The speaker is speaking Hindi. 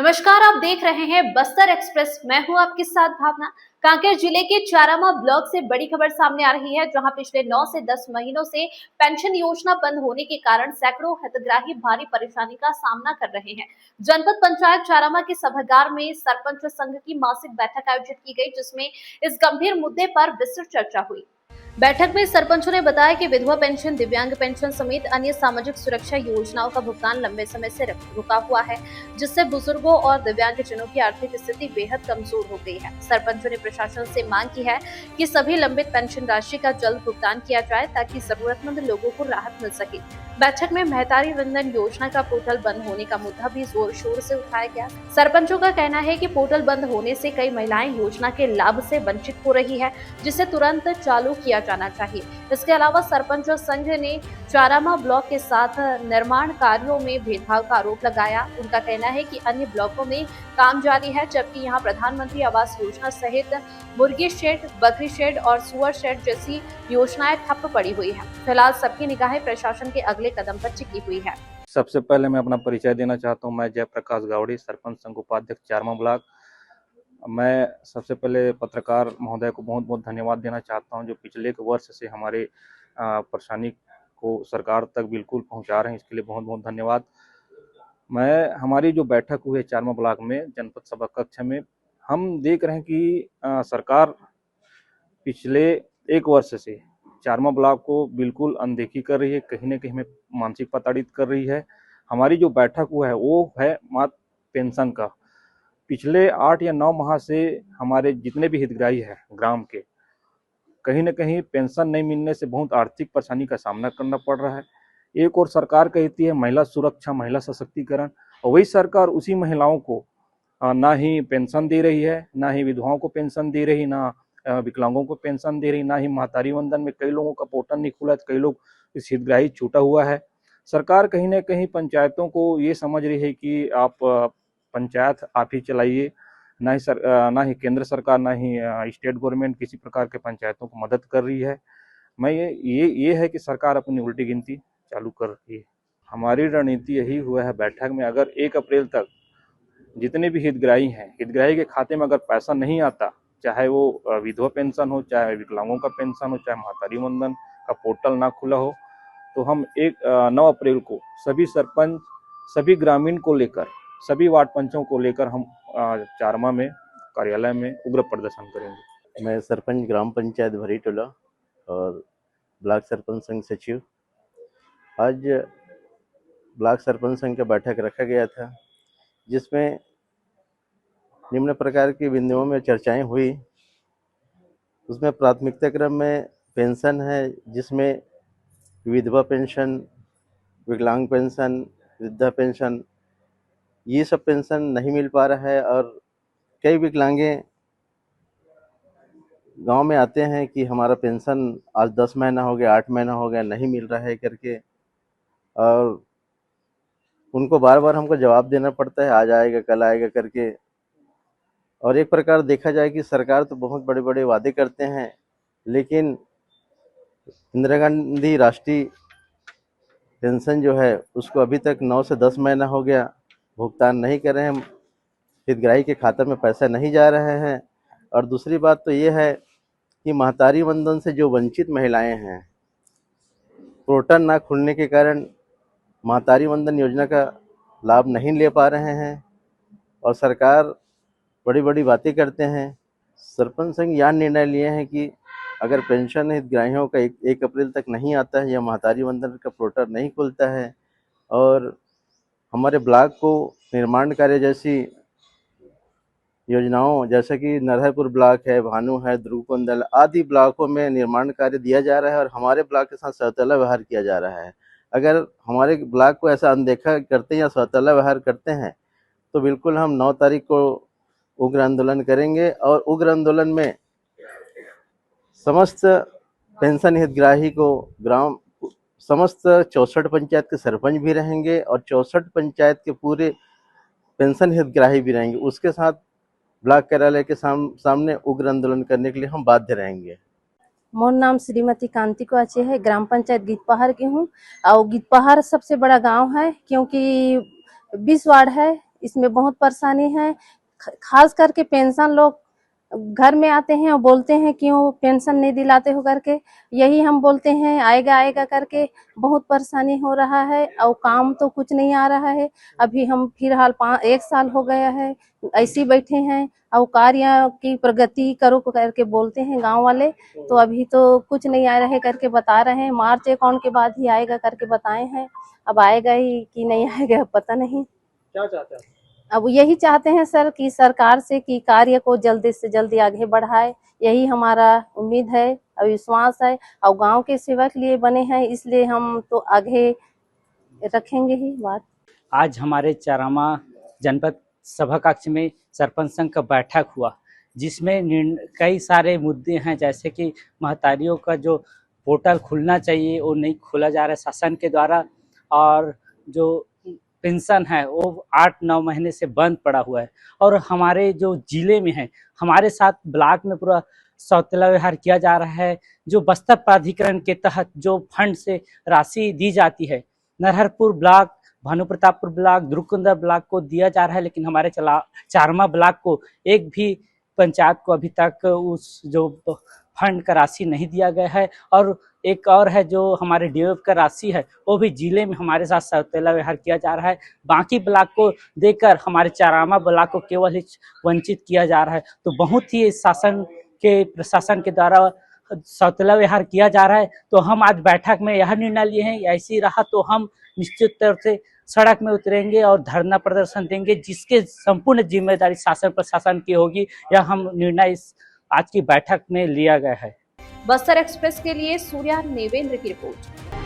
नमस्कार, आप देख रहे हैं बस्तर एक्सप्रेस। मैं हूं आपके साथ भावना। कांकेर जिले के चारामा ब्लॉक से बड़ी खबर सामने आ रही है, जहां पिछले 9 से 10 महीनों से पेंशन योजना बंद होने के कारण सैकड़ों हितग्राही भारी परेशानी का सामना कर रहे हैं। जनपद पंचायत चारामा के सभागार में सरपंच संघ की मासिक बैठक आयोजित की गई, जिसमें इस गंभीर मुद्दे पर विस्तृत चर्चा हुई। बैठक में सरपंचों ने बताया कि विधवा पेंशन, दिव्यांग पेंशन समेत अन्य सामाजिक सुरक्षा योजनाओं का भुगतान लंबे समय से रुका हुआ है, जिससे बुजुर्गों और दिव्यांगजनों की आर्थिक स्थिति बेहद कमजोर हो गई है। सरपंचों ने प्रशासन से मांग की है कि सभी लंबित पेंशन राशि का जल्द भुगतान किया जाए, ताकि जरूरतमंद लोगों को राहत मिल सके। बैठक में महतारी वंदन योजना का पोर्टल बंद होने का मुद्दा भी जोर शोर से उठाया गया। सरपंचों का कहना है कि पोर्टल बंद होने से कई महिलाएं योजना के लाभ से वंचित हो रही है, जिसे तुरंत चालू किया जाना चाहिए। इसके अलावा सरपंच संघ ने चारामा ब्लॉक के साथ निर्माण कार्यों में भेदभाव का आरोप लगाया। उनका कहना है कि अन्य ब्लॉकों में काम जारी है, जबकि यहां प्रधानमंत्री आवास योजना सहित मुर्गी शेड, बकरी शेड और सुअर शेड जैसी योजनाएं ठप पड़ी हुई है। फिलहाल सबकी निगाहें प्रशासन के अगले कदम पर टिकी हुई है। सबसे पहले मैं अपना परिचय देना चाहता हूं। मैं जयप्रकाश गावड़ी, सरपंच संघ उपाध्यक्ष चारामा ब्लॉक। मैं सबसे पहले पत्रकार महोदय को बहुत बहुत धन्यवाद देना चाहता हूं, जो पिछले एक वर्ष से हमारे परेशानी को सरकार तक बिल्कुल पहुंचा रहे हैं। इसके लिए बहुत बहुत धन्यवाद। हमारी जो बैठक हुई है चारामा ब्लॉक में जनपद सभा कक्ष में, हम देख रहे हैं कि सरकार पिछले एक वर्ष से चारामा ब्लॉक को बिल्कुल अनदेखी कर रही है, कहीं न कहीं में मानसिक प्रताड़ित कर रही है। हमारी जो बैठक हुआ है वो है मात्र पेंशन का। पिछले 8 या 9 माह से हमारे जितने भी हितग्राही हैं ग्राम के, कहीं न कहीं पेंशन नहीं मिलने से बहुत आर्थिक परेशानी का सामना करना पड़ रहा है। एक और सरकार कहती है महिला सुरक्षा, महिला सशक्तिकरण, और वही सरकार उसी महिलाओं को ना ही पेंशन दे रही है, ना ही विधवाओं को पेंशन दे रही, ना विकलांगों को पेंशन दे रही, ना ही महतारी वंदन में कई लोगों का पोर्टल नहीं खुला है, कई लोग इस हितग्राही छूटा हुआ है। सरकार कहीं न कहीं पंचायतों को ये समझ रही है कि आप पंचायत आप ही चलाइए, ना ही केंद्र सरकार, ना ही स्टेट गवर्नमेंट किसी प्रकार के पंचायतों को मदद कर रही है। मैं ये है कि सरकार अपनी उल्टी गिनती चालू कर रही है। हमारी रणनीति यही हुआ है बैठक में, अगर 1 अप्रैल तक जितने भी हितग्राही हैं, हितग्राही के खाते में अगर पैसा नहीं आता, चाहे वो विधवा पेंशन हो, चाहे विकलांगों का पेंशन हो, चाहे महतारी वंदन का पोर्टल ना खुला हो, तो हम 9 अप्रैल को सभी सरपंच, सभी ग्रामीण को लेकर, सभी वार्ड पंचों को लेकर हम चारामा में कार्यालय में उग्र प्रदर्शन करेंगे। मैं सरपंच ग्राम पंचायत भरीटोला और ब्लॉक सरपंच संघ सचिव। आज ब्लॉक सरपंच संघ का बैठक रखा गया था, जिसमें निम्न प्रकार की बिंदुओं में चर्चाएं हुई। उसमें प्राथमिकता क्रम में पेंशन है, जिसमें विधवा पेंशन, विकलांग पेंशन, वृद्धा पेंशन, ये सब पेंशन नहीं मिल पा रहा है। और कई विकलांगे गांव में आते हैं कि हमारा पेंशन आज 10 महीना हो गया, 8 महीना हो गया, नहीं मिल रहा है करके, और उनको बार बार हमको जवाब देना पड़ता है आज आएगा कल आएगा करके। और एक प्रकार देखा जाए कि सरकार तो बहुत बड़े बड़े वादे करते हैं, लेकिन इंदिरा गांधी राष्ट्रीय पेंशन जो है उसको अभी तक 9 से 10 महीना हो गया भुगतान नहीं कर रहे हैं, हितग्राही के खाते में पैसा नहीं जा रहे हैं। और दूसरी बात तो ये है कि महतारी वंदन से जो वंचित महिलाएं हैं, पोर्टल ना खुलने के कारण महतारी वंदन योजना का लाभ नहीं ले पा रहे हैं, और सरकार बड़ी बड़ी बातें करते हैं। सरपंच संघ यह निर्णय लिए हैं कि अगर पेंशन हितग्राहियों का 1 अप्रैल तक नहीं आता है या महतारी वंदन का पोर्टल नहीं खुलता है, और हमारे ब्लॉक को निर्माण कार्य जैसी योजनाओं, जैसे कि नरहरपुर ब्लॉक है, भानु है, ध्रुवकुंदल आदि ब्लॉकों में निर्माण कार्य दिया जा रहा है, और हमारे ब्लॉक के साथ सौतेला व्यवहार किया जा रहा है। अगर हमारे ब्लॉक को ऐसा अनदेखा करते हैं या सौतेला व्यवहार करते हैं, तो बिल्कुल हम 9 तारीख को उग्र आंदोलन करेंगे। और उग्र आंदोलन में समस्त पेंशन हितग्राही को समस्त 64 पंचायत के सरपंच भी रहेंगे, और 64 पंचायत के पूरे पेंशन हितग्राही भी रहेंगे। उसके साथ ब्लॉक कार्यालय के सामने उग्र आंदोलन करने के लिए हम बाध्य रहेंगे। मोर नाम श्रीमती कांति को अच्छे है, ग्राम पंचायत गीतपहाड़ की हूँ। और गीतपहाड़ सबसे बड़ा गांव है, क्योंकि 20 वार्ड है, इसमें बहुत परेशानी है। खास करके पेंशन लोग घर में आते हैं और बोलते हैं क्यों पेंशन नहीं दिलाते हो करके, यही हम बोलते हैं आएगा आएगा करके। बहुत परेशानी हो रहा है और काम तो कुछ नहीं आ रहा है। अभी हम फिलहाल 1 साल हो गया है ऐसे ही बैठे हैं और कार्य की प्रगति करो करके बोलते हैं गांव वाले, तो अभी तो कुछ नहीं आ रहा है करके बता रहे हैं। मार्च अकाउंट के बाद ही आएगा करके बताए हैं, अब आएगा ही कि नहीं आएगा पता नहीं। क्या चाहते हैं? अब यही चाहते हैं सर कि सरकार से कि कार्य को जल्दी से जल्दी आगे बढ़ाए, यही हमारा उम्मीद है और विश्वास है। और गांव के सेवा के लिए बने हैं इसलिए हम तो आगे रखेंगे ही बात। आज हमारे चारामा जनपद सभा कक्ष में सरपंच संघ का बैठक हुआ, जिसमें कई सारे मुद्दे हैं, जैसे कि महतारियों का जो पोर्टल खुलना चाहिए वो नहीं खोला जा रहा है शासन के द्वारा, और जो पेंशन है वो 8-9 महीने से बंद पड़ा हुआ है। और हमारे जो जिले में है, हमारे साथ ब्लॉक में पूरा सौतेला व्यवहार किया जा रहा है। जो बस्तर प्राधिकरण के तहत जो फंड से राशि दी जाती है, Narharpur block, Bhanu Pratappur block, Durgkunda block को दिया जा रहा है, लेकिन हमारे चारमा ब्लॉक को एक भी पंचायत को अभी तक उस जो फंड का राशि नहीं दिया गया है। और एक और है जो हमारे डीएफ का राशि है वो भी जिले में हमारे साथ सौतेला व्यवहार किया जा रहा है। बाकी ब्लॉक को देकर हमारे चारामा ब्लॉक को केवल ही वंचित किया जा रहा है। तो बहुत ही शासन के प्रशासन के द्वारा सौतेला व्यवहार किया जा रहा है। तो हम आज बैठक में यह निर्णय लिए हैं, ऐसी रहा तो हम निश्चित तौर से सड़क में उतरेंगे और धरना प्रदर्शन देंगे, जिसके संपूर्ण जिम्मेदारी शासन प्रशासन की होगी। यह हम निर्णय इस आज की बैठक में लिया गया है। बस्तर एक्सप्रेस के लिए सूर्या नेवेंद्र की रिपोर्ट।